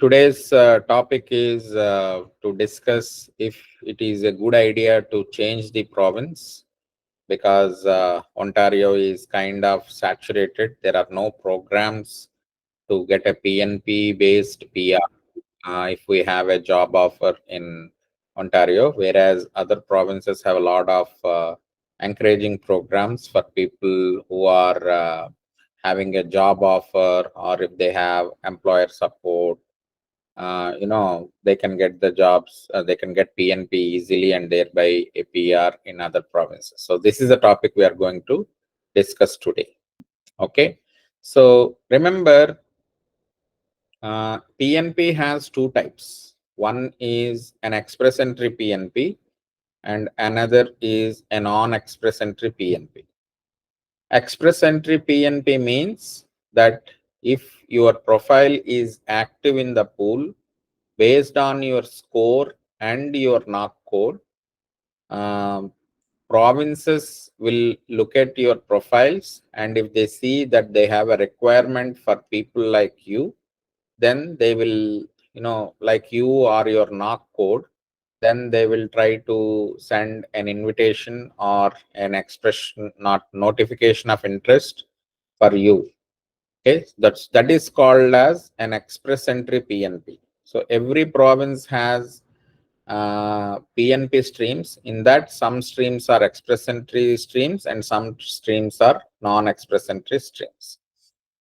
Today's topic is to discuss if it is a good idea to change the province because Ontario is kind of saturated. There are no programs to get a PNP based PR if we have a job offer in Ontario, whereas other provinces have a lot of encouraging programs for people who are having a job offer or if they have employer support. They can get the jobs, they can get PNP easily and thereby a PR in other provinces. So this is the topic we are going to discuss today. Okay. So remember, PNP has two types. One is an express entry PNP and another is a non-express entry PNP. Express entry PNP means that if your profile is active in the pool, based on your score and your knock code, um, provinces will look at your profiles, and if they see that they have a requirement for people like you, then they will, like you or your knock code, then they will try to send an invitation or an expression, not notification of interest for you. Okay, that is called as an express entry PNP. So every province has PNP streams. In that, some streams are express entry streams and some streams are non-express entry streams.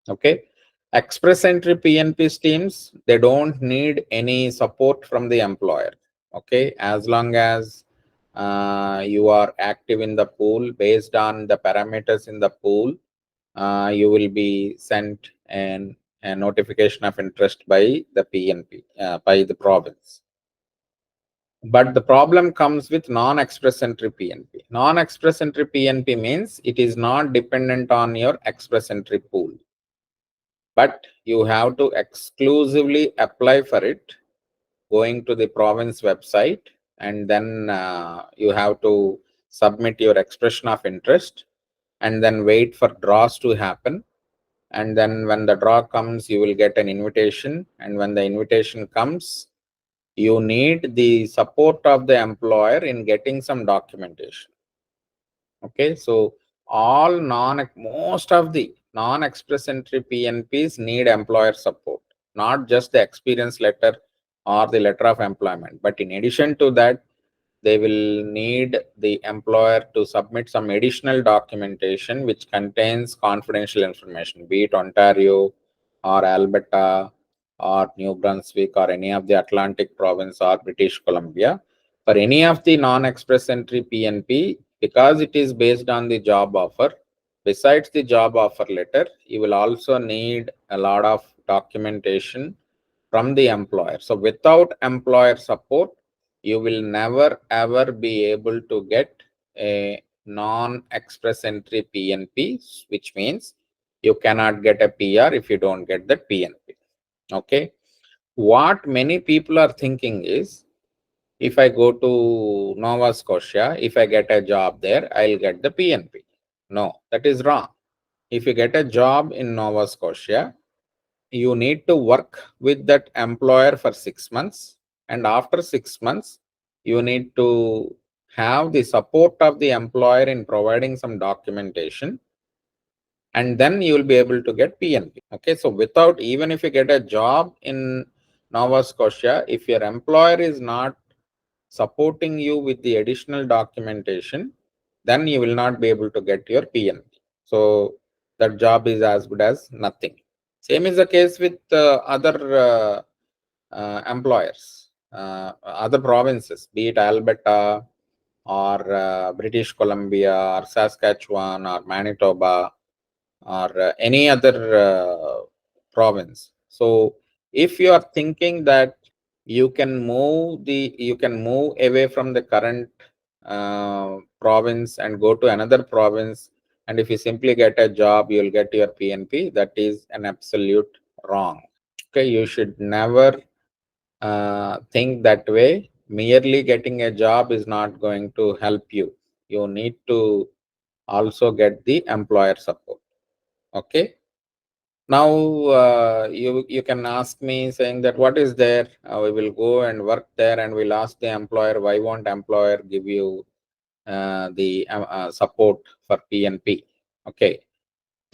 Okay, express entry PNP streams, they don't need any support from the employer. Okay, as long as you are active in the pool, based on the parameters in the pool, you will be sent a notification of interest by the PNP, by the province. But the problem comes with non-express entry PNP. Non-express entry PNP means it is not dependent on your express entry pool, but you have to exclusively apply for it going to the province website, and then you have to submit your expression of interest and then wait for draws to happen. And then when the draw comes, you will get an invitation, and when the invitation comes, you need the support of the employer in getting some documentation. Okay, so most of the non-express entry PNPs need employer support, not just the experience letter or the letter of employment, but in addition to that, they will need the employer to submit some additional documentation which contains confidential information, be it Ontario or Alberta or New Brunswick or any of the Atlantic province or British Columbia. For any of the non-express entry PNP, because it is based on the job offer, besides the job offer letter, you will also need a lot of documentation from the employer. So without employer support, you will never ever be able to get a non-express entry PNP, which means you cannot get a PR if you don't get the PNP. Okay. What many people are thinking is, if I go to Nova Scotia, if I get a job there, I'll get the PNP. No, that is wrong. If you get a job in Nova Scotia, you need to work with that employer for 6 months, and after 6 months you need to have the support of the employer in providing some documentation, and then you will be able to get PNP. Okay, so without, even if you get a job in Nova Scotia, if your employer is not supporting you with the additional documentation, then you will not be able to get your PNP. So that job is as good as nothing. Same is the case with other employers, other provinces, be it Alberta or British Columbia or Saskatchewan or Manitoba or any other province. So if you are thinking that you can move away from the current province and go to another province, and if you simply get a job you'll get your PNP, that is an absolute wrong. Okay, you should never think that way. Merely getting a job is not going to help you. You need to also get the employer support. Okay. Now you can ask me saying that what is there? We will go and work there, and we'll ask the employer, why won't employer give you the support for PNP? Okay,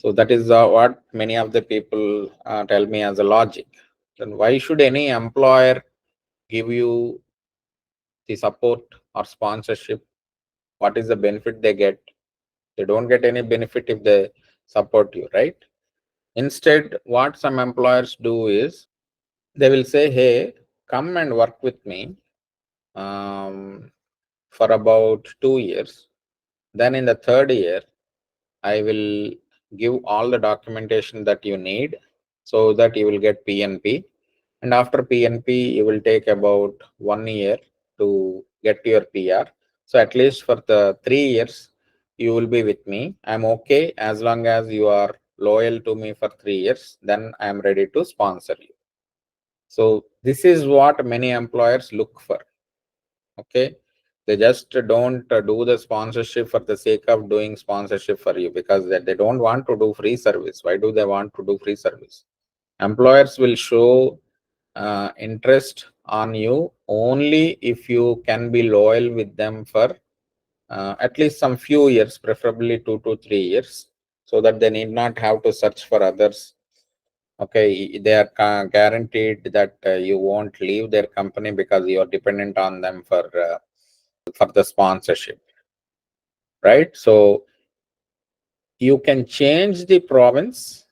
so that is what many of the people tell me as a logic. Then why should any employer give you the support or sponsorship? What is the benefit they get? They don't get any benefit if they support you, right? Instead, what some employers do is they will say, hey, come and work with me for about 2 years. Then in the third year, I will give all the documentation that you need so that you will get PNP. And after PNP, you will take about 1 year to get your PR. So at least for the 3 years, you will be with me. I'm okay as long as you are loyal to me for 3 years, then I'm ready to sponsor you. So this is what many employers look for. Okay. They just don't do the sponsorship for the sake of doing sponsorship for you, because they don't want to do free service. Why do they want to do free service? Employers will show interest on you only if you can be loyal with them for at least some few years, preferably 2 to 3 years, so that they need not have to search for others. Okay, they are guaranteed that you won't leave their company because you are dependent on them for the sponsorship, right? So you can change the province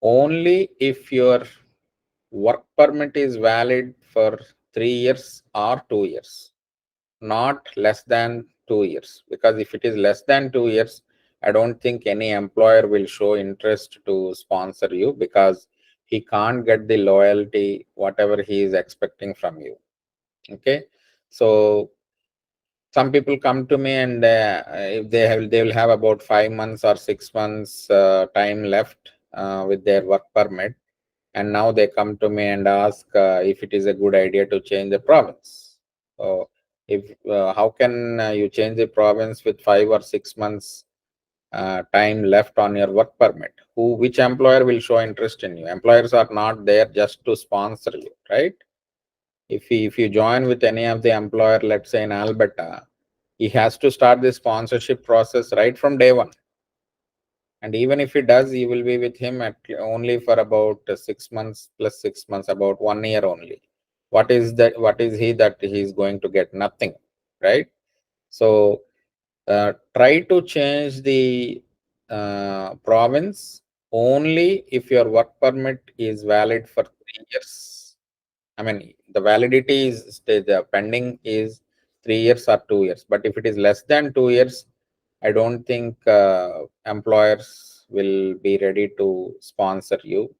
only if your work permit is valid for 3 years or 2 years, not less than 2 years. Because if it is less than 2 years, I don't think any employer will show interest to sponsor you, because he can't get the loyalty whatever he is expecting from you. Okay, so some people come to me, and if they will have about 5 months or 6 months time left with their work permit, and now they come to me and ask if it is a good idea to change the province. So if how can you change the province with 5 or 6 months time left on your work permit? Which employer will show interest in you? Employers are not there just to sponsor you, right? If you join with any of the employer, let's say in Alberta, he has to start the sponsorship process right from day one. And even if he does, he will be with him at only for about 6 months plus 6 months, about 1 year only. What is that? What is he that he is going to get? Nothing, right? So try to change the province only if your work permit is valid for 3 years. I mean, the validity is the pending is 3 years or 2 years. But if it is less than 2 years, I don't think employers will be ready to sponsor you.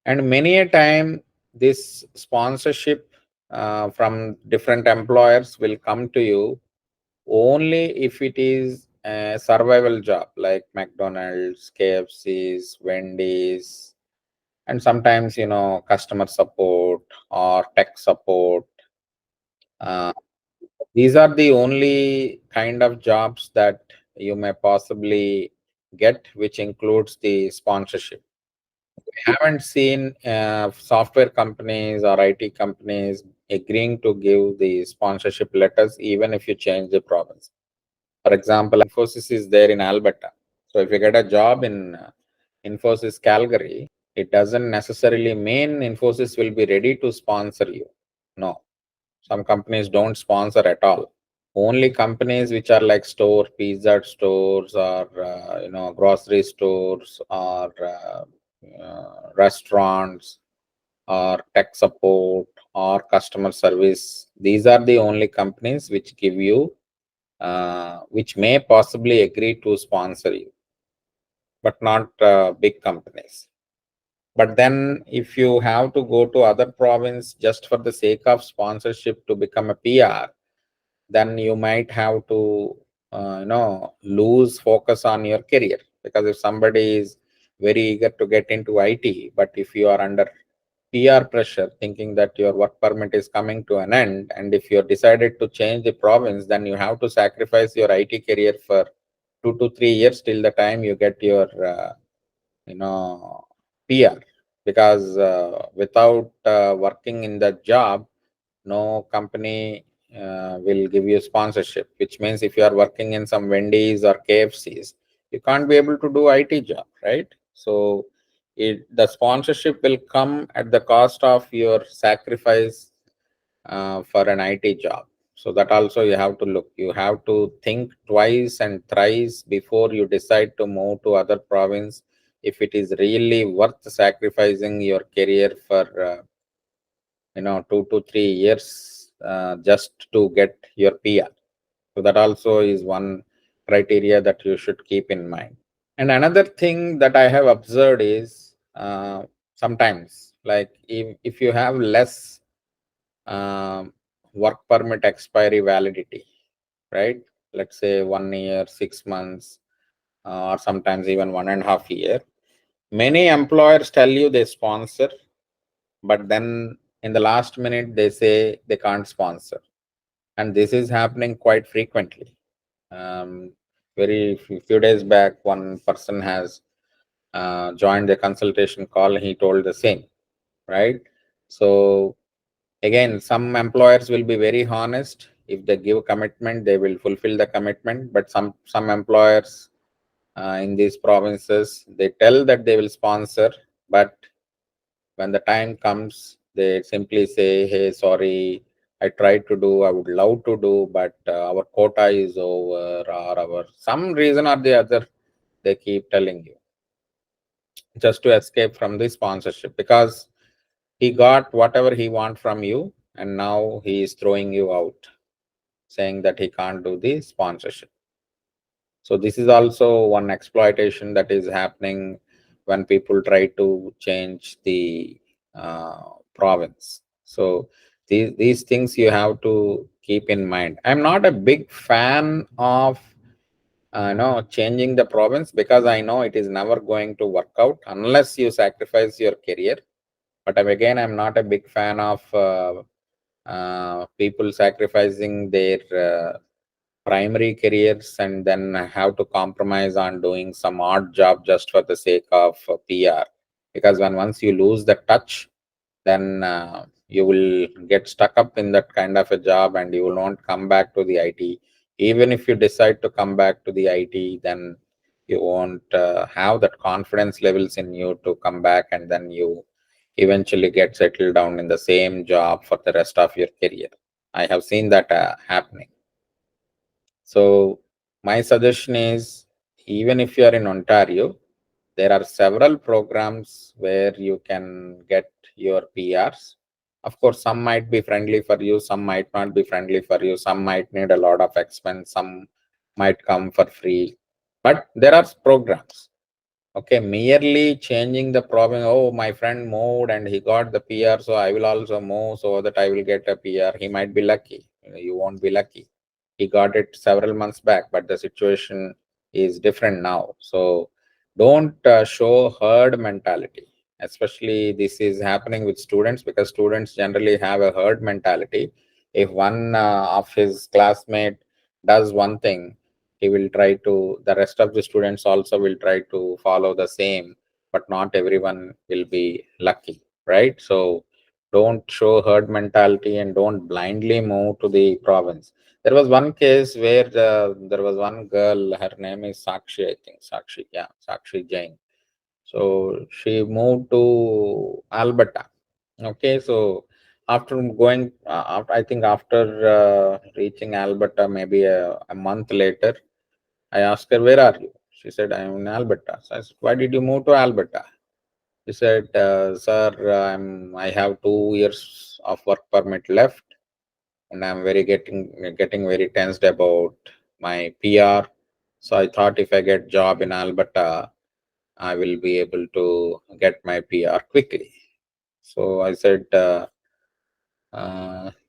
And many a time, this sponsorship from different employers will come to you only if it is a survival job, like McDonald's, KFC's, Wendy's, and sometimes, customer support or tech support. Uh, these are the only kind of jobs that you may possibly get, which includes the sponsorship. We haven't seen software companies or IT companies agreeing to give the sponsorship letters, even if you change the province. For example, Infosys is there in Alberta. So if you get a job in Infosys Calgary, it doesn't necessarily mean Infosys will be ready to sponsor you. No, some companies don't sponsor at all. Only companies which are like pizza stores, or grocery stores, or restaurants, or tech support, or customer service, these are the only companies which give you which may possibly agree to sponsor you, but not big companies. But then if you have to go to other province just for the sake of sponsorship to become a PR, then you might have to lose focus on your career. Because if somebody is very eager to get into IT, but if you are under PR pressure, thinking that your work permit is coming to an end, and if you're decided to change the province, then you have to sacrifice your IT career for 2 to 3 years till the time you get your PR, because without working in that job, no company will give you sponsorship, which means if you are working in some Wendy's or KFCs, you can't be able to do IT job, right? So the sponsorship will come at the cost of your sacrifice for an IT job. So that also you have to look. You have to think twice and thrice before you decide to move to other province, if it is really worth sacrificing your career for 2 to 3 years just to get your PR. So that also is one criteria that you should keep in mind. And another thing that I have observed is sometimes, like if you have less um, work permit expiry validity, right? Let's say 1 year, 6 months, or sometimes even 1.5 year. Many employers tell you they sponsor, but then in the last minute they say they can't sponsor, and this is happening quite frequently. Um, very few days back, one person has joined the consultation call. He told the same, right? So again, some employers will be very honest. If they give commitment, they will fulfill the commitment. But some employers in these provinces, they tell that they will sponsor, but when the time comes, they simply say, "Hey, sorry, I tried to do. I would love to do, but our quota is over, or our some reason or the other." They keep telling you just to escape from the sponsorship, because he got whatever he want from you, and now he is throwing you out, saying that he can't do the sponsorship. So this is also one exploitation that is happening when people try to change the province. So these things you have to keep in mind. I'm not a big fan of no changing the province, because I know it is never going to work out unless you sacrifice your career. But again, I'm not a big fan of people sacrificing their primary careers and then have to compromise on doing some odd job just for the sake of PR. Because when once you lose the touch, then you will get stuck up in that kind of a job and you will not come back to the IT. Even if you decide to come back to the IT, then you won't have that confidence levels in you to come back, and then you eventually get settled down in the same job for the rest of your career. I have seen that happening. So my suggestion is, even if you are in Ontario, there are several programs where you can get your PRs. Of course, some might be friendly for you, some might not be friendly for you, some might need a lot of expense, some might come for free. But there are programs. Okay, merely changing the problem. Oh, my friend moved and he got the PR, so I will also move so that I will get a PR. He might be lucky. You won't be lucky. He got it several months back, but the situation is different now. So don't show herd mentality. Especially this is happening with students, because students generally have a herd mentality. If one of his classmate does one thing, he will try to, the rest of the students also will try to follow the same, but not everyone will be lucky, right? So don't show herd mentality and don't blindly move to the province. There was one case where there was one girl, her name is Sakshi, I think. Sakshi, yeah, Sakshi Jain. So she moved to Alberta. Okay, so after going, I think after reaching Alberta, maybe a month later, I asked her, "Where are you?" She said, "I'm in Alberta." So I said, "Why did you move to Alberta?" She said, "Sir, I have 2 years of work permit left, and I'm getting very tensed about my PR. So I thought if I get job in Alberta, I will be able to get my PR quickly." So I said,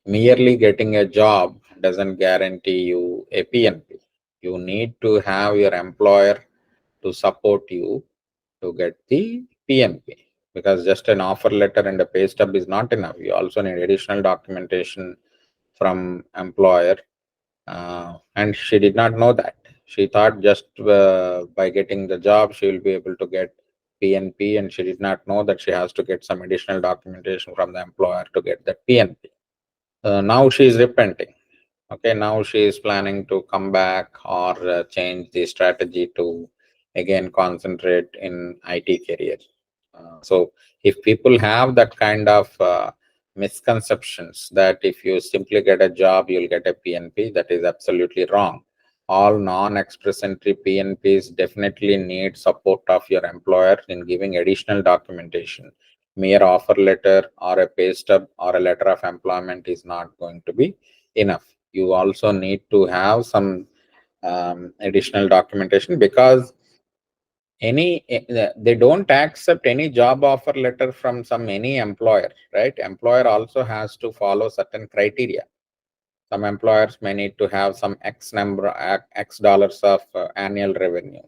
merely getting a job doesn't guarantee you a PNP. You need to have your employer to support you to get the PNP, because just an offer letter and a pay stub is not enough. You also need additional documentation from employer, and she did not know that. She thought just by getting the job she will be able to get PNP, and she did not know that she has to get some additional documentation from the employer to get that PNP. Now she is repenting. Okay, now she is planning to come back or change the strategy to again concentrate in IT career. So if people have that kind of misconceptions that if you simply get a job, you'll get a PNP, that is absolutely wrong. All non-express entry PNPs definitely need support of your employer in giving additional documentation. Mere offer letter or a pay stub or a letter of employment is not going to be enough. You also need to have some additional documentation, because they don't accept any job offer letter from any employer, right? Employer also has to follow certain criteria. Some employers may need to have some x dollars of annual revenue,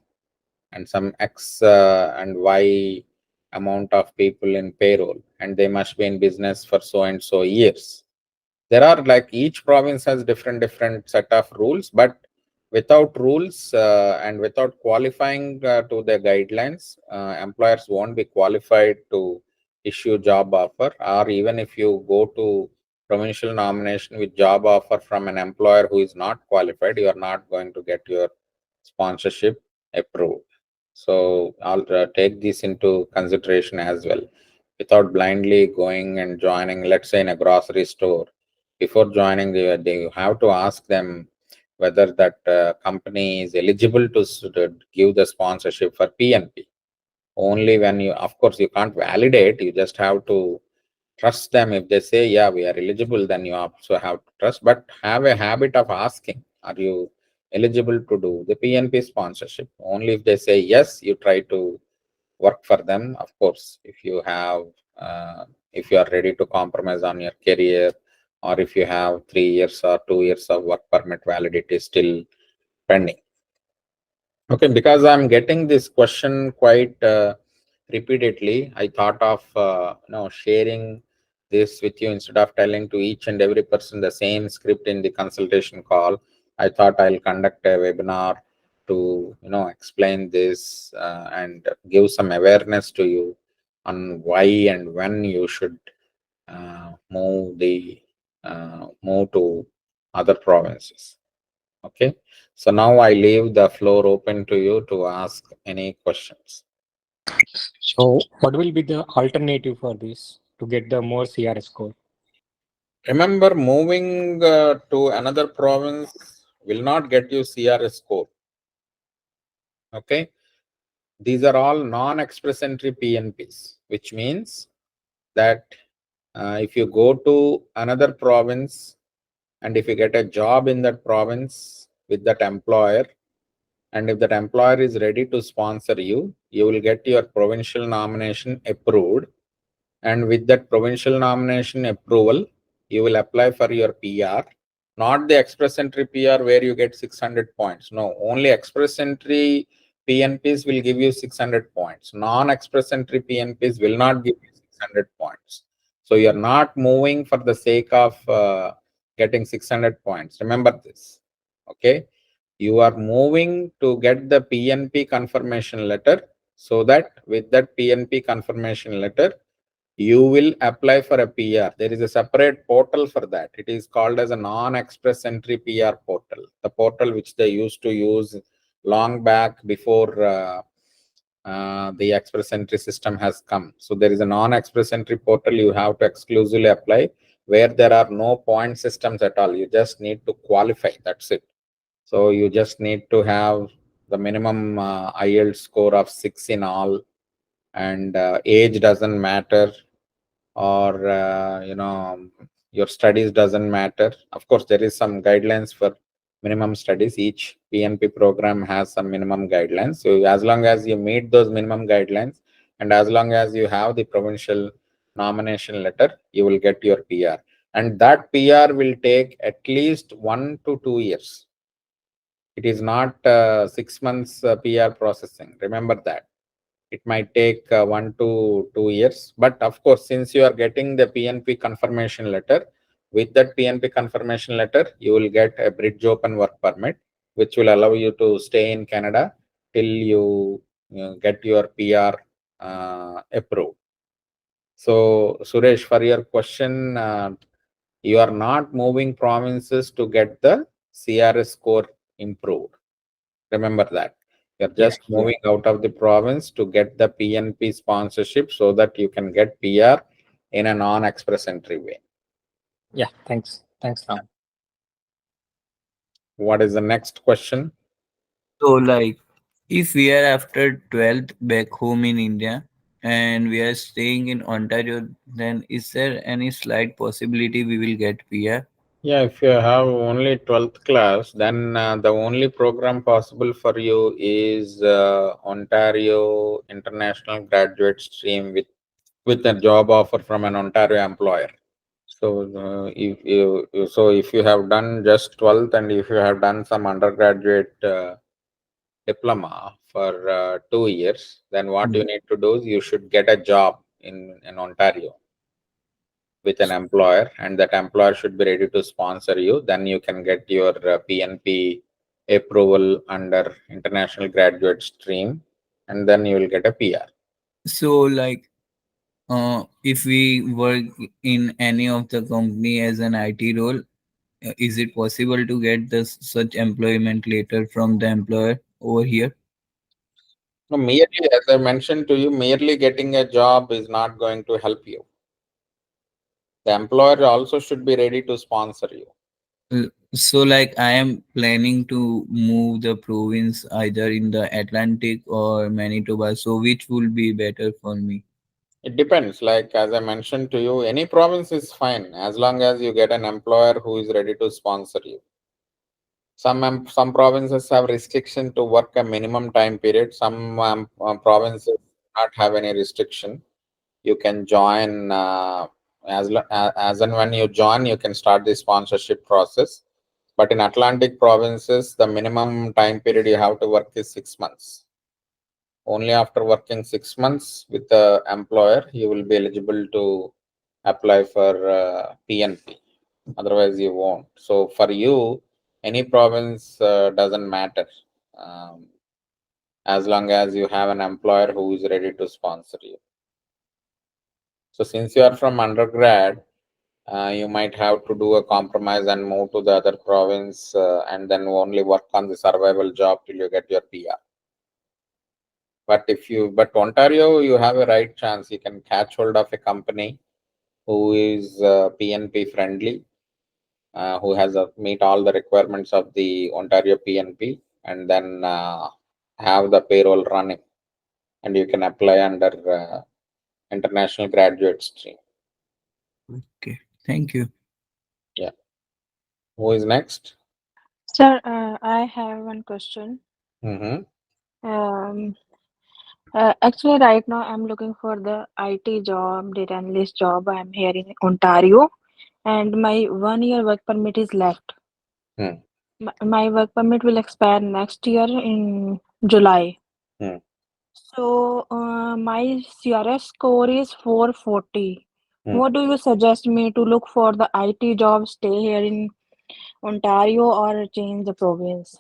and some x and y amount of people in payroll, and they must be in business for so and so years. There are, like, each province has different set of rules, but without rules and without qualifying to the guidelines, employers won't be qualified to issue job offer. Or even if you go to provincial nomination with job offer from an employer who is not qualified, you are not going to get your sponsorship approved. So I'll take this into consideration as well. Without blindly going and joining, let's say in a grocery store, before joining, they have to ask them whether that company is eligible to give the sponsorship for PNP. Only when you, of course, you can't validate, you just have to trust them. If they say, yeah, we are eligible, then you also have to trust, but have a habit of asking, are you eligible to do the PNP sponsorship? Only if they say yes, you try to work for them. Of course, if you have, if you are ready to compromise on your career, or if you have 3 years or 2 years of work permit validity still pending. Okay, because I'm getting this question quite repeatedly, I thought of sharing this with you instead of telling to each and every person the same script in the consultation call. I thought I'll conduct a webinar to explain this and give some awareness to you on why and when you should move to other provinces. Okay, so now I leave the floor open to you to ask any questions. So what will be the alternative for this to get the more CRS score? Remember, moving to another province will not get you CRS score. Okay, these are all non-express entry PNPs, which means that if you go to another province and if you get a job in that province with that employer, and if that employer is ready to sponsor you, you will get your provincial nomination approved. And with that provincial nomination approval, you will apply for your PR, not the express entry PR where you get 600 points. No, only express entry PNPs will give you 600 points. Non-express entry PNPs will not give you 600 points. So you're not moving for the sake of getting 600 points. Remember this. Okay. You are moving to get the PNP confirmation letter, so that with that PNP confirmation letter, you will apply for a PR. There is a separate portal for that. It is called as a non-express entry PR portal. The portal which they used to use long back before the express entry system has come. So there is a non-express entry portal you have to exclusively apply, where there are no point systems at all. You just need to qualify. That's it. So you just need to have the minimum IELTS score of 6 in all, and age doesn't matter, or your studies doesn't matter. Of course, there is some guidelines for minimum studies. Each PNP program has some minimum guidelines. So as long as you meet those minimum guidelines, and as long as you have the provincial nomination letter, you will get your PR. And that PR will take at least 1 to 2 years. It is not 6 months PR processing. Remember that. It might take 1 to 2 years. But of course, since you are getting the PNP confirmation letter, with that PNP confirmation letter, you will get a bridge open work permit, which will allow you to stay in Canada till you get your PR approved. So, Suresh, for your question, you are not moving provinces to get the CRS score improved. Remember that. You're Yeah, just yeah, moving out of the province to get the PNP sponsorship so that you can get PR in a non-express entry way. yeah. Thanks, Ram. What is the next question? So, like, if we are after 12th back home in India and we are staying in Ontario, then is there any slight possibility we will get PR? Yeah, if you have only 12th class, then the only program possible for you is Ontario International Graduate Stream with a job offer from an Ontario employer. So if you have done just 12th and if you have done some undergraduate diploma for 2 years, then what you Mhm. need to do is you should get a job in Ontario with an employer, and that employer should be ready to sponsor you. Then you can get your PNP approval under international graduate stream, and then you will get a PR. So, like, if we work in any of the company as an IT role, is it possible to get this such employment later from the employer over here? No, merely, as I mentioned to you, merely getting a job is not going to help you. The employer also should be ready to sponsor you. So, like, I am planning to move the province either in the Atlantic or Manitoba. So, which will be better for me? It depends. Like as I mentioned to you, any province is fine as long as you get an employer who is ready to sponsor you. Some provinces have restriction to work a minimum time period. Some provinces do not have any restriction. You can join as and when you join, you can start the sponsorship process. But in Atlantic provinces, the minimum time period you have to work is 6 months. Only after working 6 months with the employer, you will be eligible to apply for PNP. Otherwise, you won't. So for you, any province doesn't matter um, as long as you have an employer who is ready to sponsor you. So since you are from undergrad, you might have to do a compromise and move to the other province and then only work on the survival job till you get your PR. But Ontario, you have a right chance. You can catch hold of a company who is PNP friendly, who has meet all the requirements of the Ontario PNP, and then have the payroll running, and you can apply under international graduate stream. Okay, thank you. Yeah. Who is next? Sir, I have one question. Mm-hmm. Um, Actually, right now I'm looking for the IT job, data analyst job. I'm here in Ontario, and my 1 year work permit is left. Mm-hmm. My work permit will expire next year in July. So, my CRS score is 440. Mm-hmm. What do you suggest me to look for the IT job, stay here in Ontario or change the province?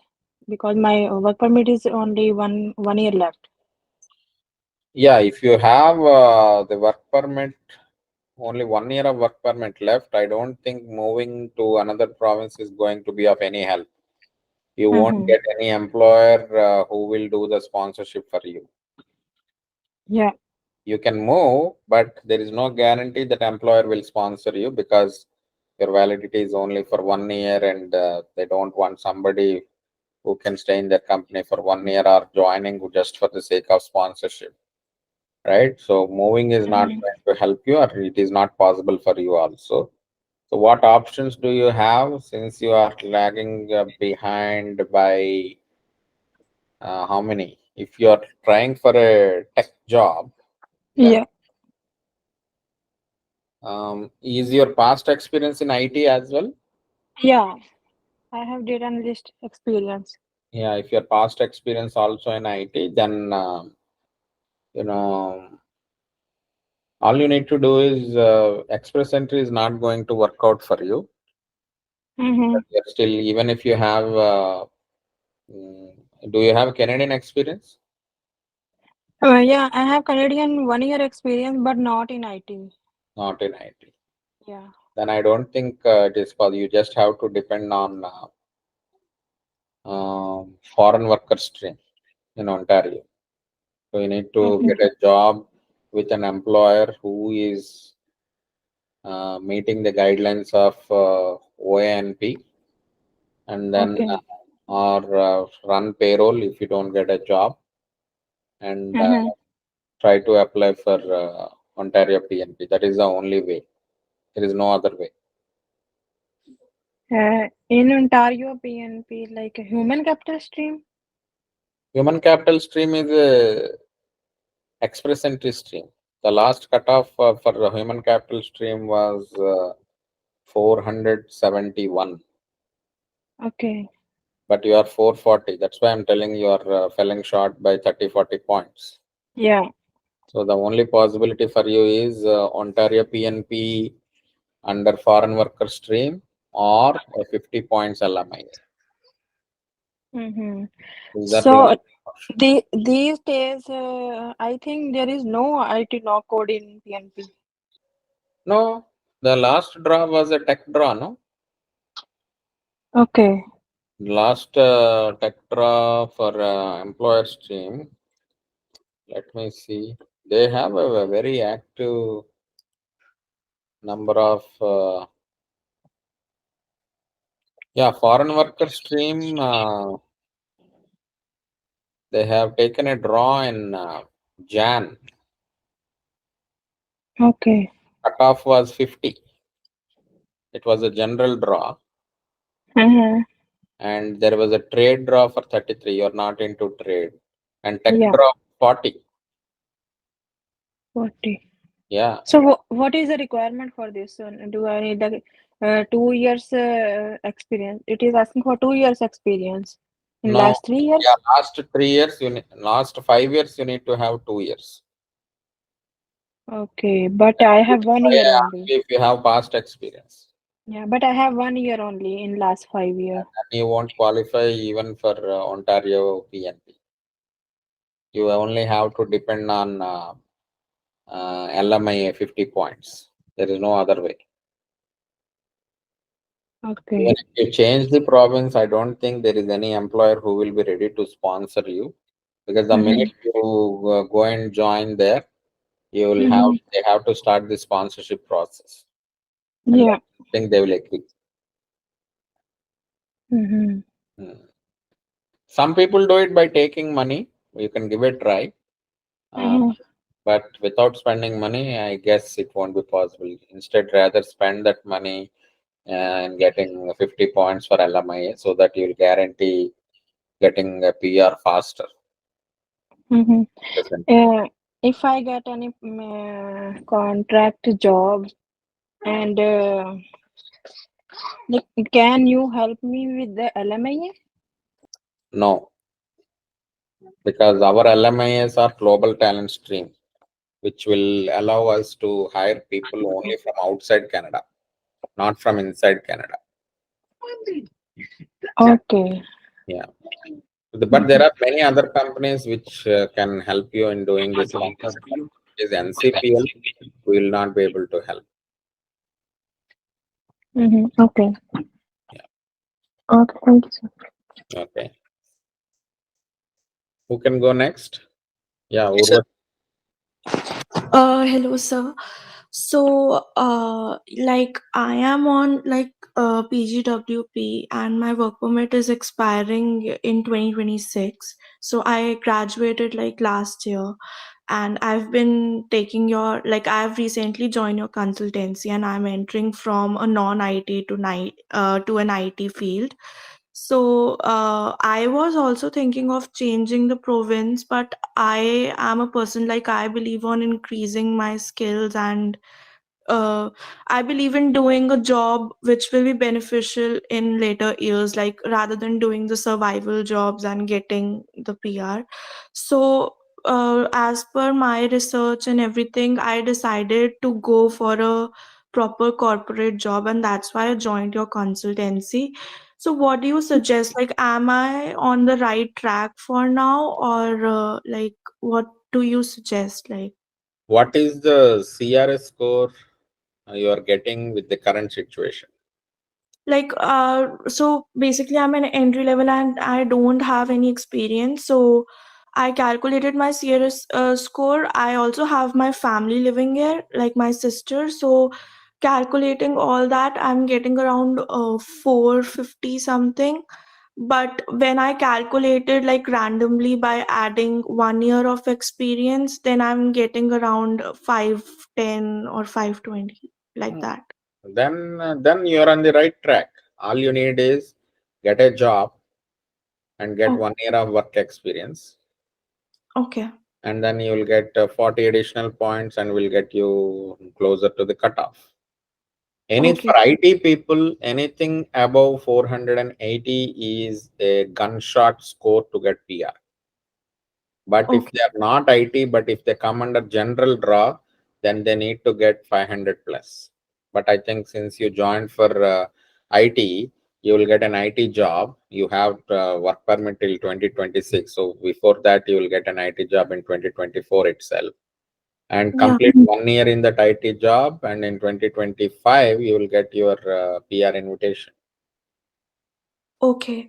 Because my work permit is only one year left. Yeah, if you have the work permit, only 1 year of work permit left, I don't think moving to another province is going to be of any help. You won't Mm-hmm. get any employer who will do the sponsorship for you. Yeah. You can move, but there is no guarantee that employer will sponsor you because your validity is only for 1 year, and they don't want somebody who can stay in their company for 1 year or joining just for the sake of sponsorship, right? So moving is not Mm-hmm. going to help you, or it is not possible for you also. So what options do you have since you are lagging behind by how many? If you are trying for a tech job, then Yeah. is your past experience in IT as well? Yeah. I have data analyst experience. Yeah, if your past experience also in IT, then you know all you need to do is express entry is not going to work out for you. Mm-hmm. But you're still, even if you have, do you have Canadian experience? Yeah, I have Canadian 1 year experience, but not in IT. Not in IT. Yeah. Then I don't think it is possible. You just have to depend on foreign worker stream in Ontario. So you need to Okay. get a job with an employer who is meeting the guidelines of OANP, and then Okay. or run payroll if you don't get a job, and Mm-hmm. try to apply for Ontario PNP. That is the only way. There is no other way. In Ontario, PNP like a human capital stream. Human capital stream is a express entry stream. The last cutoff for the human capital stream was 471, Okay. but you are 440. That's why I'm telling you are falling short by 30-40 points. Yeah. So the only possibility for you is Ontario PNP under foreign worker stream or a 50 points LMI. Mm-hmm. These are the only So options. these days, I think there is no IT no code in PNP. No, the last draw was a tech draw, no? Okay. Last tech draw for employer stream. Let me see. They have a very active number of yeah, foreign worker stream. They have taken a draw in Jan. Okay. Cutoff was 50. It was a general draw, Mm-hmm. and there was a trade draw for 33. You're not into trade, and tech Yeah. draw 40. 40. Yeah, So what is the requirement for this? Do I need the 2 years experience? It is asking for 2 years experience in no, last three yeah, years. last 3 years, last 5 years, you need to have 2 years. Okay, but That I is have one why year I asked only. you if you have past experience. Yeah, but I have 1 year only in last 5 year. And you won't qualify even for Ontario PNP. You only have to depend on LMI 50 points. There is no other way. Even Okay. if you change the province, I don't think there is any employer who will be ready to sponsor you, because the Mm-hmm. minute you go and join there, you will have Mm-hmm. they have to start the sponsorship process, and I Yeah. don't think they will agree. Mm-hmm. Hmm. Some people do it by taking money. You can give it a try, uh, Mm-hmm. but without spending money, I guess it won't be possible. Instead, rather spend that money and getting 50 points for LMIA, so that you'll guarantee getting a PR faster. Mm-hmm. Listen, If I get any contract job and like, can you help me with the LMIA? no, because our LMIAs are global talent stream, which will allow us to hire people only from outside Canada, not from inside Canada. Okay. Yeah. But there are many other companies which can help you in doing this process. But if it is NCPL, we will not be able to help. Mm-hmm. Okay. Yeah. Okay. Thank you, sir. Okay. Who can go next? Yeah, Yes, sir. Urva. Hello, sir. So, like, I am on like PGWP, and my work permit is expiring in 2026. So I graduated like last year, and I've been taking your like I've recently joined your consultancy, and I'm entering from a non-IT to an IT field. So I was also thinking of changing the province, but I am a person like I believe on increasing my skills, and I believe in doing a job which will be beneficial in later years, like rather than doing the survival jobs and getting the PR. So, as per my research and everything, I decided to go for a proper corporate job, and that's why I joined your consultancy. So, what do you suggest? Like, am I on the right track for now, or like what? do you suggest? Like, What is the CRS score you are getting with the current situation? so basically I'm an entry level and I don't have any experience, so I calculated my CRS score. I also have my family living here, like my sister, so calculating all that I'm getting around 450 something. But when I calculated like randomly by adding 1 year of experience, then I'm getting around 510 or 520, like Hmm. that. Then you're on the right track. All you need is get a job and get Oh, 1 year of work experience, okay. and then you will get 40 additional points and will get you closer to the cutoff. Any Okay. for IT people, anything above 480 is a gunshot score to get PR. But if Okay. they are not IT, but if they come under general draw, then they need to get 500 plus. But I think since you joined for IT, you will get an IT job. You have work permit till 2026. So before that, you will get an IT job in 2024 itself. And Yeah. complete 1 year in that IT job. And in 2025, you will get your PR invitation. Okay.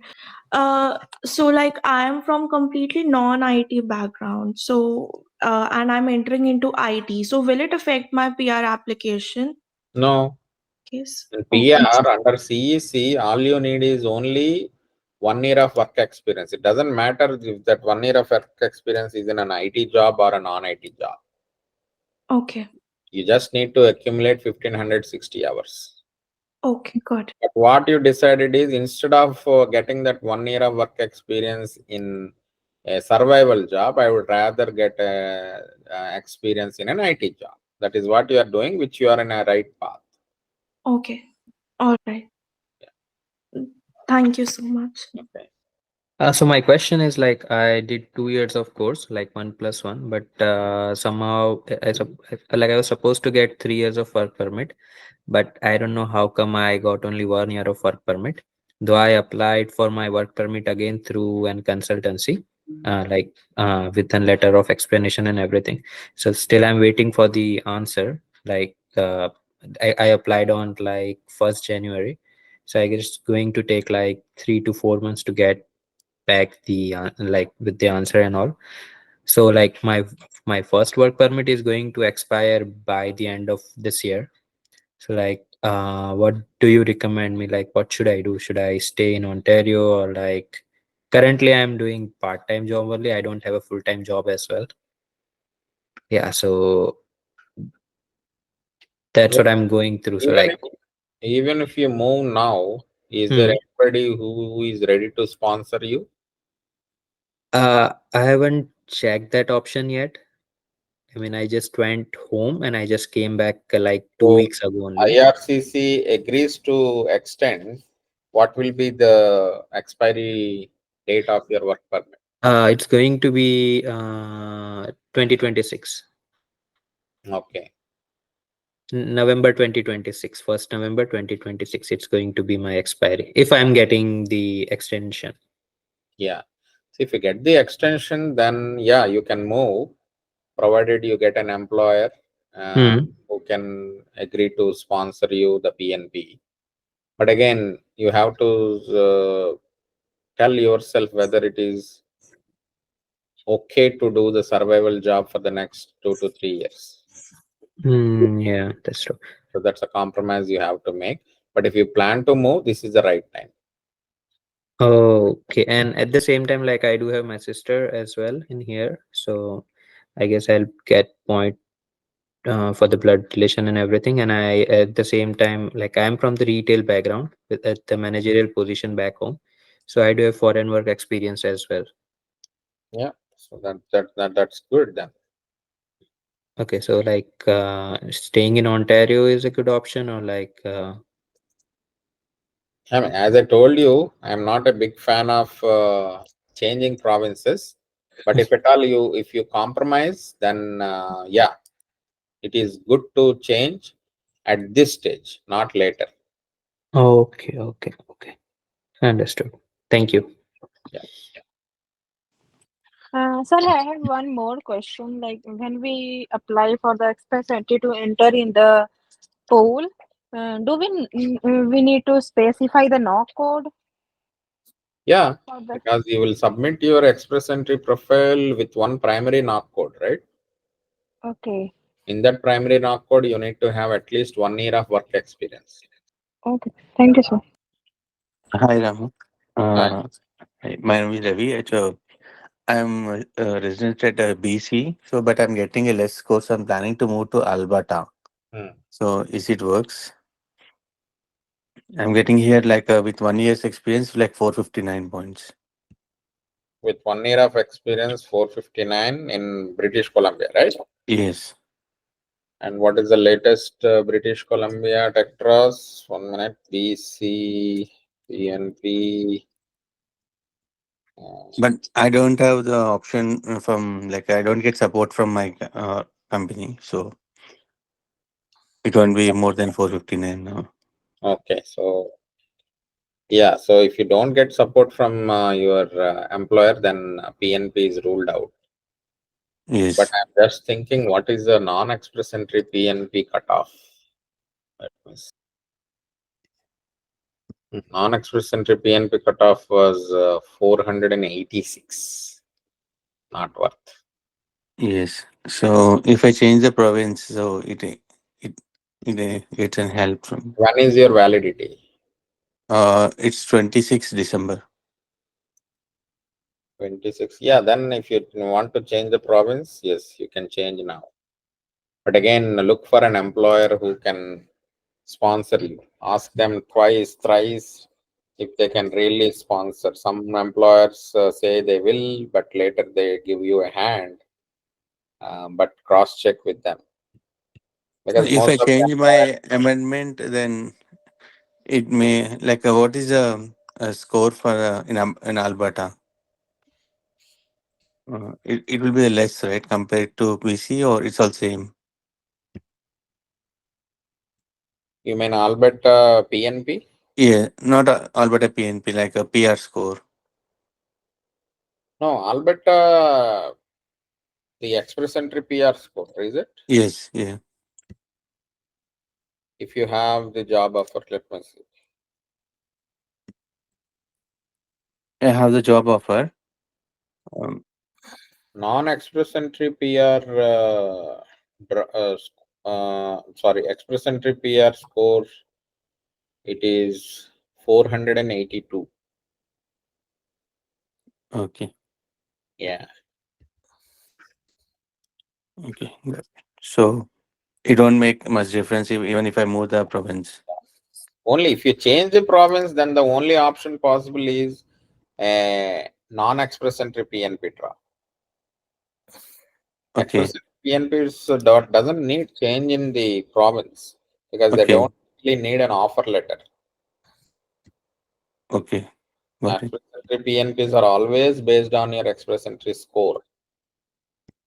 So like I am from completely non-IT background. So and I'm entering into IT. So will it affect my PR application No, case? in Okay. PR under CEC, all you need is only 1 year of work experience. It doesn't matter if that 1 year of work experience is in an IT job or a non-IT job. Okay. You just need to accumulate 1560 hours. Okay. Got it. But what you decided is instead of getting that 1 year of work experience in a survival job, I would rather get a experience in an IT job. That is what you are doing, which you are in a right path. Okay. All right. Thank you so much. Okay. So my question is like I did 2 years of course, like 1+1, but somehow like I was supposed to get 3 years of work permit, but I don't know how come I got only 1 year of work permit. Though I applied for my work permit again through an consultancy, with a letter of explanation and everything. So still I'm waiting for the answer. I applied on like 1st January. So I guess it's going to take like 3 to 4 months to get back the like with the answer and all. So like my first work permit is going to expire by the end of this year. So like what do you recommend me, like what should I do? Should I stay in Ontario, or like currently I'm doing part-time job only, I don't have a full-time job as well. Yeah, so that's Yeah. what I'm going through. So Even like if even if you move now, is there hmm, anybody who is ready to sponsor you? I haven't checked that option yet. I mean, I just went home and I just came back like two So weeks ago only. IRCC agrees to extend. What will be the expiry date of your work permit? It's going to be 2026, Okay. November 2026, 1st November 2026. It's going to be my expiry if I'm getting the extension. Yeah. So if you get the extension, then yeah, you can move, provided you get an employer Hmm. who can agree to sponsor you the PNP. But again, you have to tell yourself whether it is okay to do the survival job for the next 2 to 3 years. Yeah, that's true. So that's a compromise you have to make. But if you plan to move, this is the right time. Okay, and at the same time, like I do have my sister as well in here, so I guess I'll get point for the blood relation and everything. And I at the same time, like I'm from the retail background with at the managerial position back home, so I do have foreign work experience as well. Yeah. So that's good then. Okay, so like staying in Ontario is a good option, or like I mean, as I told you, I'm not a big fan of changing provinces. But if at all if you compromise, then yeah, it is good to change at this stage, not later. okay, okay, understood. Thank you. Yeah. Sir, I have one more question. Like when we apply for the express entry to enter in the pool, we need to specify the knock code Yeah, for the because you will submit your express entry profile with one primary knock code, right? okay. In that primary knock code, you need to have at least 1 year of work experience. Okay. Thank you, sir. Hi, Ramu. Uh, Hi, my name is Ravi. I'm a resident at BC, but I'm getting a less score, so I'm planning to move to Alberta. hmm. So, is it works? I'm getting here with 1 year's experience, like 459 points. With 1 year of experience, 459 in British Columbia, right? Yes. And what is the latest British Columbia tech cross? 1 minute, BC, PNP. But I don't have the option I don't get support from my company. So, it won't be more than 459 now. Okay, so yeah, so if you don't get support from your employer, then PNP is ruled out. But Yes. I'm just thinking, what is the non-express entry PNP cutoff? Let me see. Non-express entry PNP cutoff was 486. Not worth. Yes. So, if I change the province, so it can help from. When is your validity? It's 26 December. 26. Yeah, then if you want to change the province, yes, you can change now. But again, look for an employer who can sponsor you. Ask them twice, thrice if they can really sponsor. Some employers say they will, but later they give you a hand. But cross check with them So because if most I of the change employers, my amendment, then it may what is the score for in Alberta? It will be less, right, compared to BC, or it's all same? you mean Alberta PNP? Yeah, not Alberta PNP, like a PR score. No, Alberta, the express entry PR score, is it? Yes, yeah. If you have the job offer, let me see. I have the job offer. Um, Non-express entry PR, sorry, express entry PR score, it is 482. okay, Yeah. okay. So it won't make much difference even if I move the province. Only if you change the province, then the only option possible is a non-express entry PNP draw. Okay, Express PNP doesn't need change in the province because they okay, don't really need an offer letter. okay. Got it. Express entry PNPs are always based on your express entry score.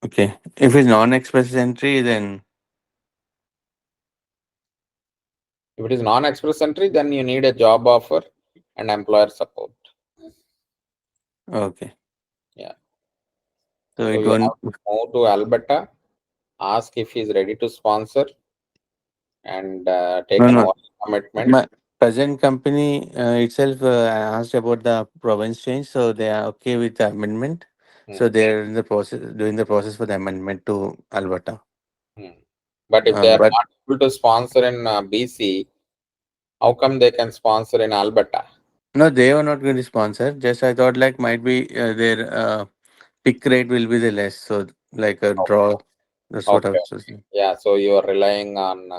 Okay. If it's non-express entry, then If it is non-express entry, then you need a job offer and employer support. okay. Yeah. So So it you won't. have to move to Alberta, ask if he's ready to sponsor, and take No, an no. oath commitment. My present company itself asked about the province change, so they are okay with the amendment. Hmm, So they're in the process, doing the process for the amendment to Alberta. hmm. But if they are But not able to sponsor in BC, how come they can sponsor in Alberta? no, they are not going to sponsor. Just I thought might be their pick rate will be the less, so like a draw. That's what I Okay. was saying. Yeah. So you are relying on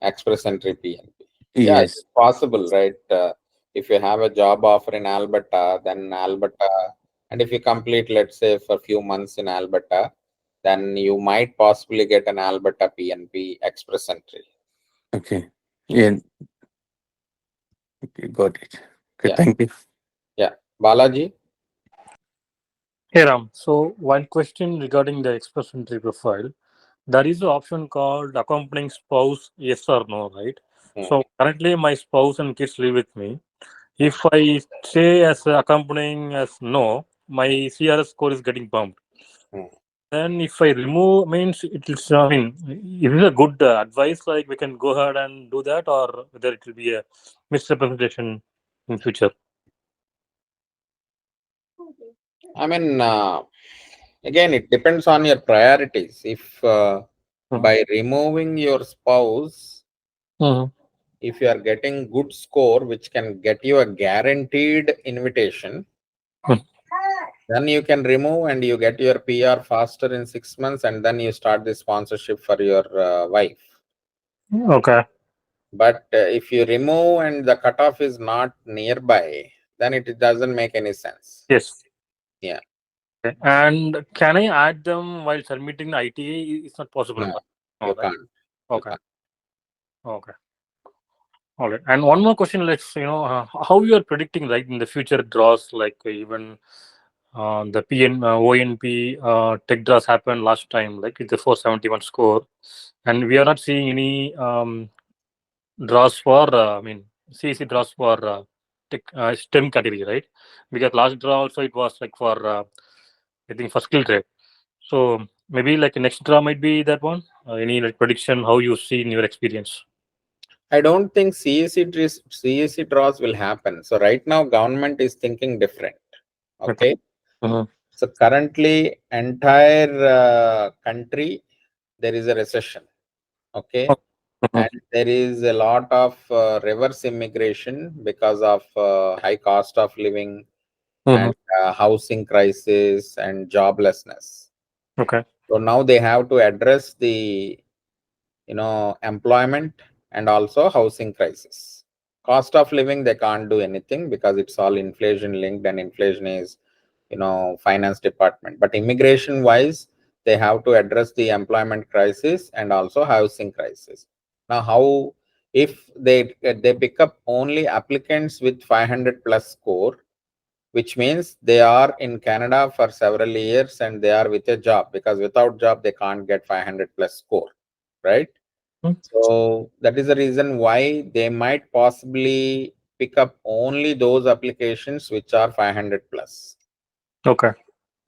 express entry PNP. Yeah, it is Yes. possible, right? If you have a job offer in Alberta, then Alberta, and if you complete, let's say, for a few months in Alberta, then you might possibly get an Alberta PNP express entry. Okay. Yeah. Okay. Got it. Okay. Yeah, Thank you. yeah. Balaji, Hey Ram, so one question regarding the express entry profile. There is an option called accompanying spouse, yes or no, right? hmm, So currently my spouse and kids live with me. If I say as accompanying as no, my CRS score is getting bumped. Hmm. Then if I remove, means it is. I mean, is it a good advice? Like we can go ahead and do that, or whether it will be a misrepresentation in future? I mean, again, it depends on your priorities. If by removing your spouse, Mhm. if you are getting good score, which can get you a guaranteed invitation, Mhm. then you can remove and you get your PR faster in 6 months, and then you start the sponsorship for your wife. Okay. But if you remove and the cutoff is not nearby, then it doesn't make any sense. Yes. Yeah. Okay. And can I add them while submitting the ITA? It's not possible. No, No, you right? can't. You Okay. can't. Okay. All right. And one more question. Let's how you are predicting like in the future draws, like even the ONP tech draws happened last time, like with the 471 score, and we are not seeing any draws for I mean CEC draws for tech, STEM category, right? Because last draw also it was like for I think for skill trade. So maybe like the next draw might be that one. Any like prediction how you see in your experience? I don't think CEC draws will happen. So right now, government is thinking different. Okay. Uh-huh. So currently, entire country, there is a recession. Okay. Uh-huh. And there is a lot of reverse immigration because of high cost of living Uh-huh. and housing crisis and joblessness. Okay. So now they have to address the employment and also housing crisis. Cost of living, they can't do anything because it's all inflation linked, and inflation is finance department. But immigration wise, they have to address the employment crisis and also housing crisis. Now how, if they pick up only applicants with 500 plus score, which means they are in Canada for several years and they are with a job, because without job they can't get 500 plus score, right? So that is the reason why they might possibly pick up only those applications which are 500 plus. Okay.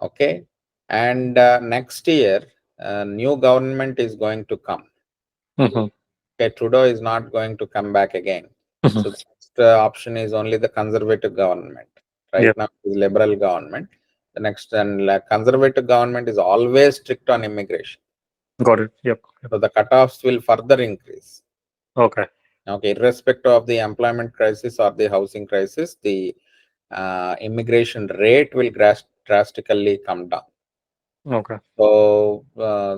Okay. And next year, new government is going to come. Uh-huh. Okay. Trudeau is not going to come back again. Uh-huh. So the next option is only the conservative government. Right Yeah. now, is liberal government. The next, and conservative government is always strict on immigration. Got it. Yep. So the cutoffs will further increase. Okay. Okay, irrespective of the employment crisis or the housing crisis, the immigration rate will drastically come down. Okay. So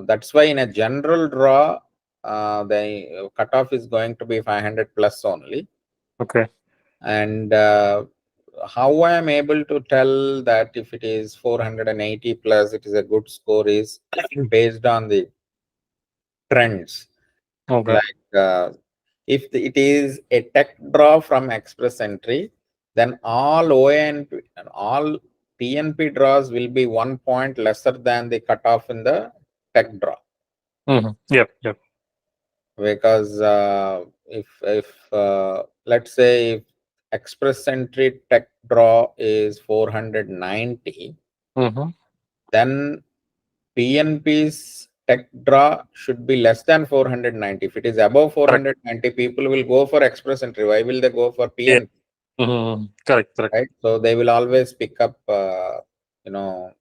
that's why in a general draw, the cutoff is going to be 500 plus only. Okay. And how I am able to tell that if it is 480 plus, it is a good score is based on the trends. Okay. Like if it is a tech draw from express entry, then all ONP and all PNP draws will be 1 point lesser than the cutoff in the tech draw. Yep. Yep. Because if let's say if express entry tech draw is 490, Uh-huh. then PNP's tech draw should be less than 490. If it is above Correct. 490, people will go for express entry. Why will they go for Yeah. PNP? Correct. Correct. Right? So they will always pick up, you know,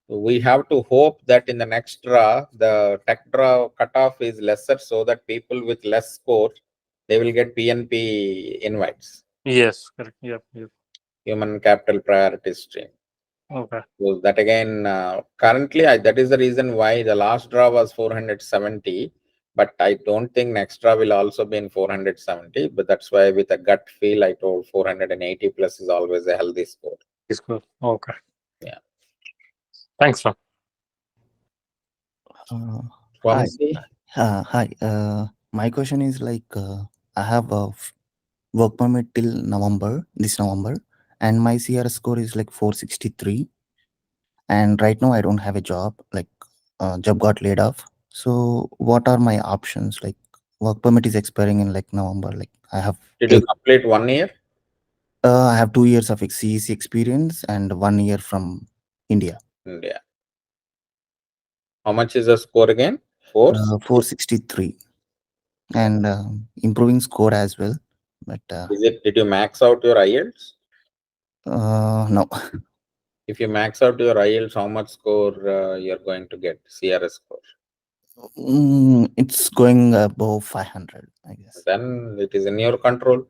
we have to hope that in the next draw, the tech draw cutoff is lesser so that people with less score, they will get PNP invites, Yes. Correct. Yep. Yep. human capital priority stream. Okay. So that again, currently, that is the reason why the last draw was 470, but I don't think next draw will also be in 470. But that's why, with a gut feel, I told 480 plus is always a healthy score. It's good. Okay. Yeah. Thanks, Ram. Hi. Swamsi, Hi. My question is like I have a work permit till this November, and my CR score is like 463. And right now I don't have a job. Like, job got laid off. So what are my options? Like, work permit is expiring in like November. Like, I have did you complete 1 year? I have 2 years of CEC experience and 1 year from India. India. How much is the score again? 4? 463, and improving score as well. But Did you max out your IELTS? no, If you max out your IELTS, how much score you're going to get? CRS score. it's going above 500, I guess. Then it is in your control.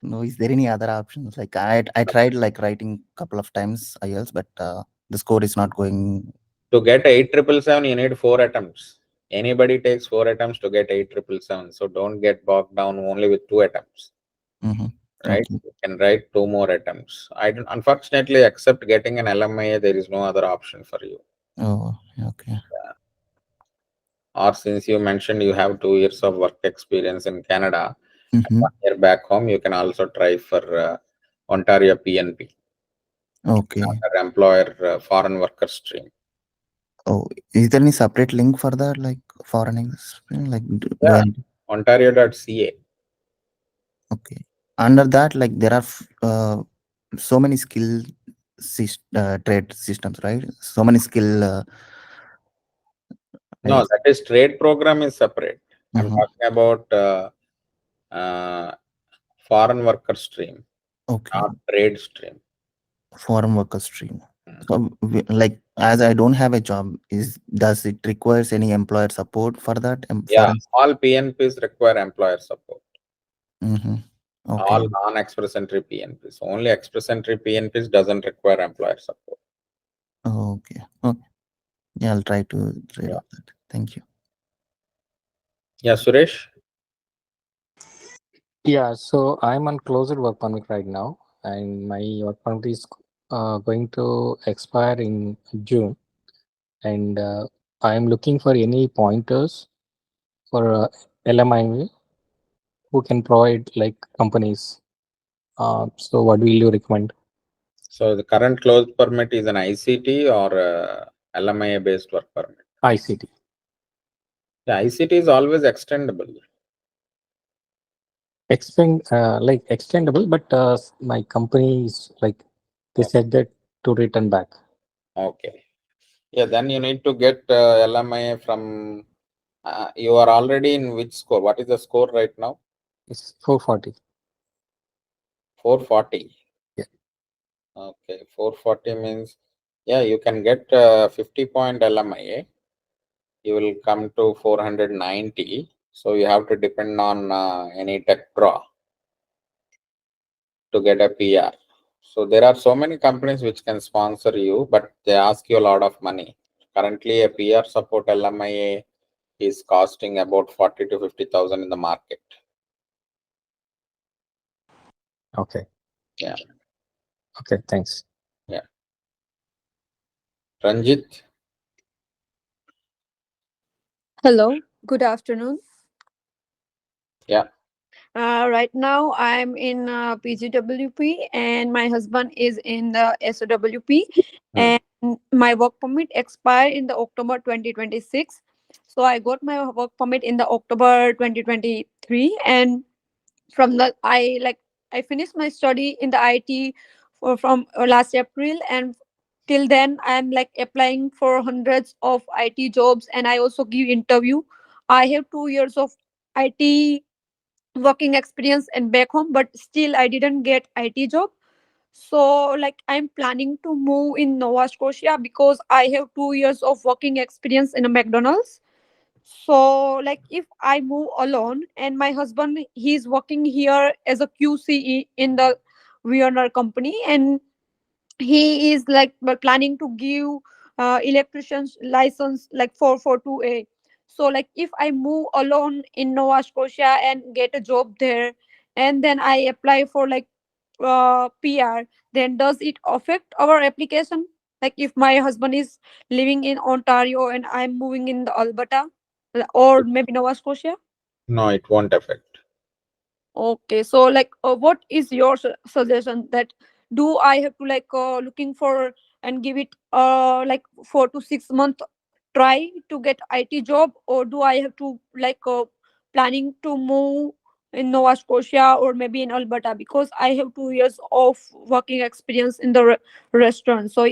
No, is there any other options? Like I tried like writing couple of times IELTS, but the score is not going. To get 8777, you need 4 attempts. Anybody takes 4 attempts to get 8777. So don't get bogged down only with 2 attempts. Mm-hmm. Right? Okay. You can write 2 more attempts. I don't, unfortunately, except getting an LMIA, there is no other option for you. Oh, okay. Or since you mentioned you have 2 years of work experience in Canada, Mm-hmm. 1 year back home, you can also try for Ontario PNP. Okay. Under employer foreign worker stream. Oh, is there any separate link for that, like foreign experience? Like, do Yeah, I? Ontario.ca. Okay. Under that, like there are so many skill trade systems, right? So many skill. No, that is trade program is separate. I'm Mhm. talking about uh, foreign worker stream, Okay. not trade stream. Foreign worker stream. So, like, as I don't have a job, does it requires any employer support for that? Yeah, Foreign. all PNPs require employer support. Mm-hmm. Okay. All non-express entry PNPs. Only express entry PNPs doesn't require employer support. Okay. Okay. Yeah, I'll try to trade Yeah. on that. Thank you. Yeah, Suresh. Yeah, so I'm on closed work permit right now, and my work permit is going to expire in June, and I'm looking for any pointers for LMI who can provide like companies. So what will you recommend? So the current closed permit is an ICT or LMIA based work permit. ICT. The ICT is always extendable. Like extendable, but my company is like they said that to return back. Okay. Yeah, then you need to get LMIA from. You are already in which score? What is the score right now? It's 440. 440. Yeah. Okay, 440 means, yeah, you can get 50-point LMIA. You will come to 490. So you have to depend on any tech draw to get a PR. So there are so many companies which can sponsor you, but they ask you a lot of money. Currently, a PR support LMIA is costing about 40 to 50,000 in the market. Okay. Yeah. Okay. Thanks. Yeah. Ranjit. Hello, good afternoon. Yeah. Right now, I'm in PGWP, and my husband is in the SOWP, and my work permit expired in the October 2026. So I got my work permit in the October 2023, and from the I finished my study in the IT from last April, and till then I'm like applying for hundreds of IT jobs, and I also give interview. I have 2 years of IT working experience and back home, but still I didn't get IT job. So like I'm planning to move in Nova Scotia because I have 2 years of working experience in a McDonald's. So like if I move alone and my husband he's working here as a QCE in the Wiener company, and he is like planning to give electrician's license like 442A. So like if I move alone in Nova Scotia and get a job there, and then I apply for like PR, then does it affect our application? Like if my husband is living in Ontario and I'm moving in the Alberta or maybe Nova Scotia. No, it won't affect. Okay, so like, what is your suggestion that do I have to like looking for and give it like 4 to 6 month try to get IT job, or do I have to like planning to move in Nova Scotia or maybe in Alberta, because I have 2 years of working experience in the restaurant. So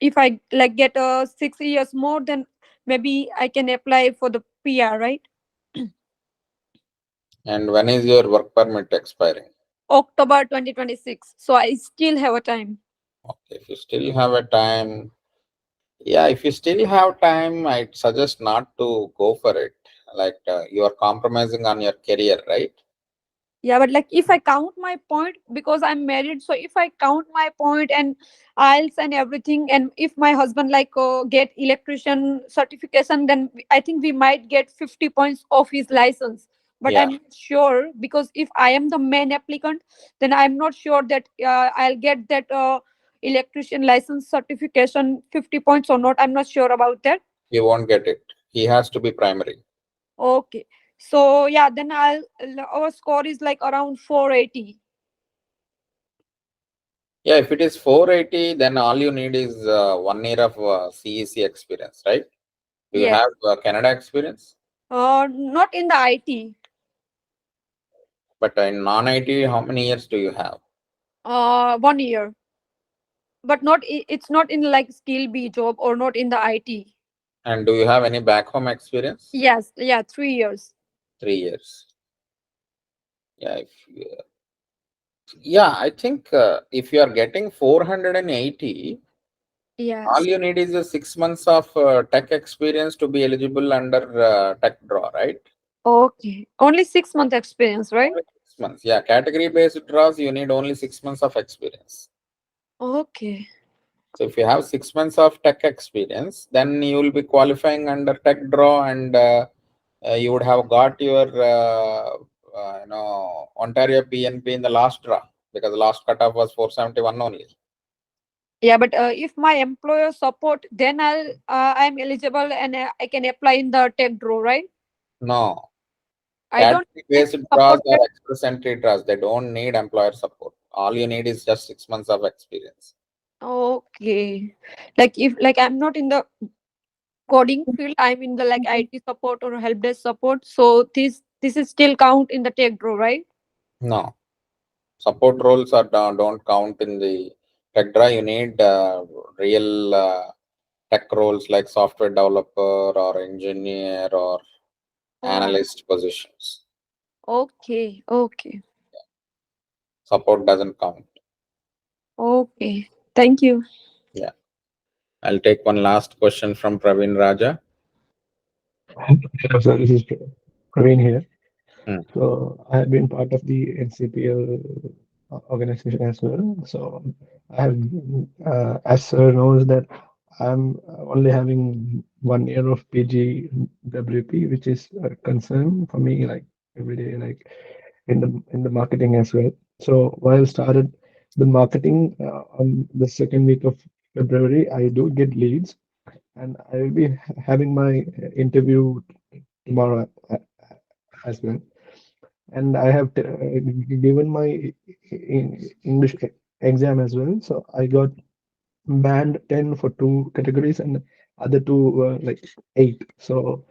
if I like get 6 years more, then maybe I can apply for the PR, right? And when is your work permit expiring? October 2026. So I still have a time. Okay, if you still have a time, yeah, if you still have time, I'd suggest not to go for it. Like you are compromising on your career, right? Yeah, but like if I count my point, because I'm married, so if I count my point and IELTS and everything, and if my husband like get electrician certification, then I think we might get 50 points off his license. But Yeah, I'm not sure, because if I am the main applicant, then I'm not sure that I'll get that electrician license certification 50 points or not. I'm not sure about that. you won't get it. He has to be primary. Okay. So yeah, then our score is like around 480. Yeah, if it is 480, then all you need is 1 year of CEC experience, right? Do you Yes. have Canada experience? Not in the IT. But in non-IT, how many years do you have? 1 year, but it's not in like skill B job or not in the IT. And do you have any back home experience? Yes, yeah, 3 years. 3 years. Yeah, yeah, I think if you are getting 480, all Yes. you need is 6 months of tech experience to be eligible under tech draw, right? Okay. Only 6 month experience, right? Only 6 months. Yeah, category based draws, you need only 6 months of experience. Okay. So if you have 6 months of tech experience, then you will be qualifying under tech draw, and you would have got your Ontario PNP in the last draw, because the last cutoff was 471 only. Yeah, but if my employer support, then I'm eligible and I can apply in the tech draw, right? No, I don't category need based draws support are that. express entry draws. They don't need employer support. All you need is just 6 months of experience. Okay. Like if like I'm not in the coding field, I'm in the like IT support or help desk support. So this is still count in the tech draw, right? No, support roles are don't count in the tech draw. You need real tech roles like software developer or engineer or Oh, analyst positions. okay, okay, Support doesn't count. okay. Thank you. Yeah. I'll take one last question from Praveen Raja. Hello, sir. This is Praveen here. Hmm. So I have been part of the NCPL organization as well. So I have, as sir knows, that I'm only having 1 year of PGWP, which is a concern for me, like every day, like in the marketing as well. So while started the marketing on the second week of February, I do get leads, and I will be having my interview tomorrow as well. And I have given my English exam as well. So I got band 10 for two categories, and other two were like 8. So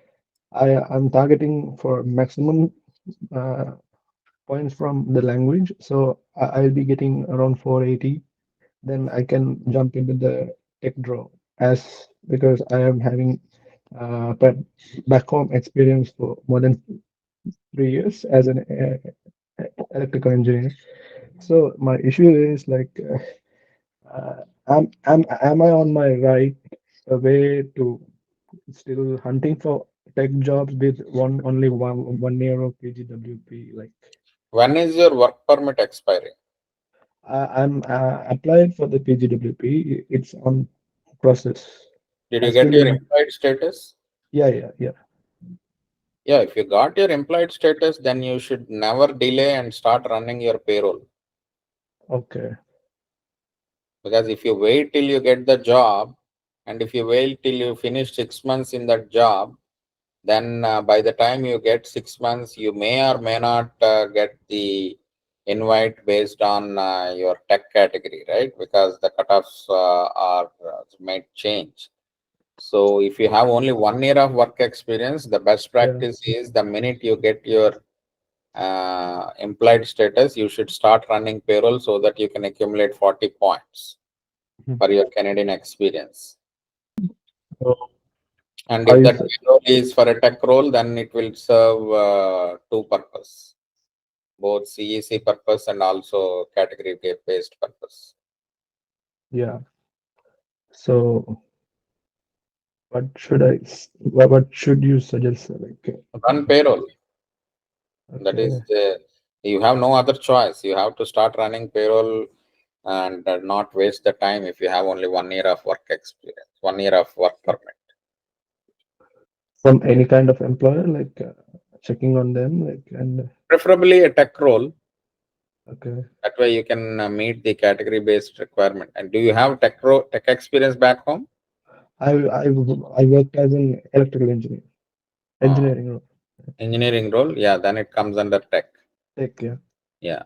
I'm targeting for maximum uh, points from the language. So I'll be getting around 480. Then I can jump into the tech draw, as because I am having back home experience for more than 3 years as an electrical engineer. So my issue is like, am I on my right way to still hunting for tech jobs with only one year of PGWP? Like, When is your work permit expiring? I'm applied for the PGWP. It's on process. Did I you get still your in. employed status? Yeah. Yeah, if you got your employed status, then you should never delay and start running your payroll. Okay. Because if you wait till you get the job, and if you wait till you finish 6 months in that job, then by the time you get 6 months, you may or may not get the invite based on your tech category, right? Because the cutoffs are might change. So if you have only 1 year of work experience, the best Yeah. practice is the minute you get your implied status, you should start running payroll so that you can accumulate 40 points for your Canadian experience. So And are if you that payroll is for a tech role, then it will serve two purpose, both CEC purpose and also category based purpose. yeah. So what should you suggest? Like Run payroll. That okay. is you have no other choice. You have to start running payroll and not waste the time if you have only 1 year of work experience, 1 year of work permit. From any kind of employer, like checking on them, like and Preferably a tech role. okay. That way you can meet the category based requirement. And do you have tech experience back home? I worked as an electrical engineer, engineering role. Engineering role, yeah, then it comes under tech. Tech, yeah. Yeah.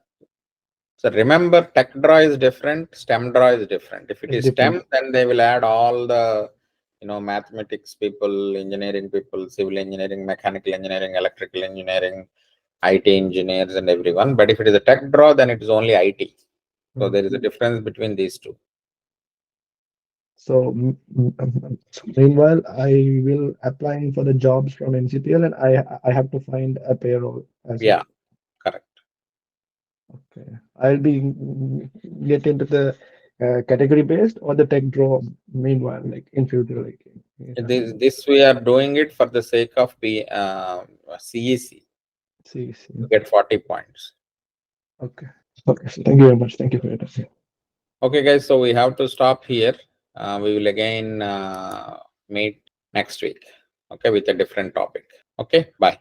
So remember, tech draw is different, STEM draw is different. If it is Different. STEM, then they will add all the mathematics people, engineering people, civil engineering, mechanical engineering, electrical engineering, IT engineers, and everyone. But if it is a tech draw, then it is only IT. So there is a difference between these two. So meanwhile, I will applying for the jobs from NCPL, and I have to find a payroll as Yeah, correct. well. Okay, I'll be get into the category based or the tech draw. Meanwhile, like in future, like This we are doing it for the sake of CEC see. to get 40 points. Okay. Okay. So thank you very much. Thank you for your time. Okay, guys. So we have to stop here. We will again meet next week. Okay, with a different topic. Okay, bye.